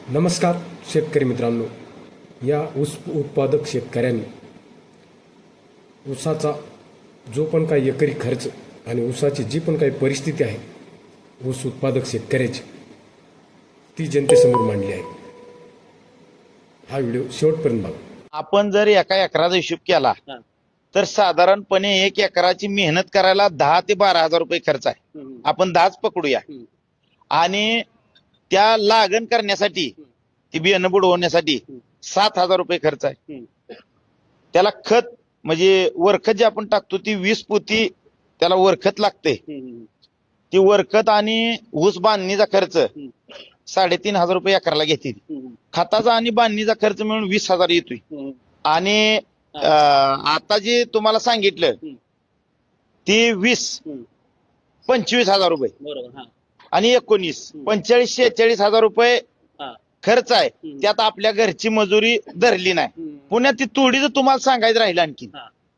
नमस्कार शेतकरी मित्रांनो. या ऊस उत्पादक शेतकऱ्यांनी ऊसाचा जो पण काही एकरी खर्च आणि ऊसाची जी पण काही परिस्थिती आहे ऊस उत्पादक शेतकऱ्याची ती जनतेसमोर मांडली आहे. हा व्हिडिओ शेवटपर्यंत बघा. आपण जर एका एकराचा हिशोब केला तर साधारणपणे 1 एकराची मेहनत करायला 10 ते 12 हजार रुपये खर्च आहे. आपण 10च पकडूया. आणि त्या लागण करण्यासाठी ती बियाणं बुडवण्यासाठी 7,000 रुपये खर्च आहे. त्याला खत म्हणजे वरखत जे आपण टाकतो ती 20 पोती त्याला वरखत लागते. ती वरखत आणि ऊस बांधणीचा खर्च 3,500 रुपये एकराला घेते. खताचा आणि बांधणीचा खर्च मिळून 20,000 येतोय. आणि आता जे तुम्हाला सांगितलं ती 25,000 रुपये बरोबर. आणि 45,000 रुपये खर्च आहे. त्यात आपल्या घरची मजुरी धरली नाही. पुण्यात ती तोडीचं तुम्हाला सांगायचं राहिलं. आणखी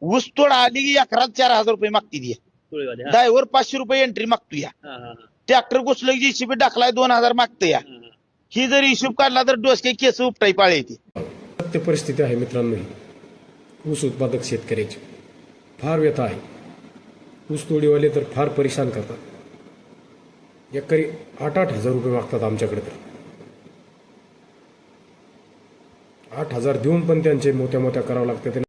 ऊस तोड आली की एकरात 4,000 रुपये मागती. ड्रायव्हर 500 रुपये एंट्री मागतो. ट्रॅक्टर घुसलं की जीसीबी टाकलाय 2,000 मागतं. ही जर हिशोब काढला तर डोसके केस उपटाई पाळी येते. सत्य परिस्थिती आहे मित्रांनो. ही ऊस उत्पादक शेतकऱ्याची फार व्यथा आहे. ऊस तोडीवाले तर फार परेशान करतात. एकरी 8,000 रुपये मागतात आमच्याकडे. तर 8,000 देऊन पण त्यांचे मोठ्या मोठ्या करावं लागतं.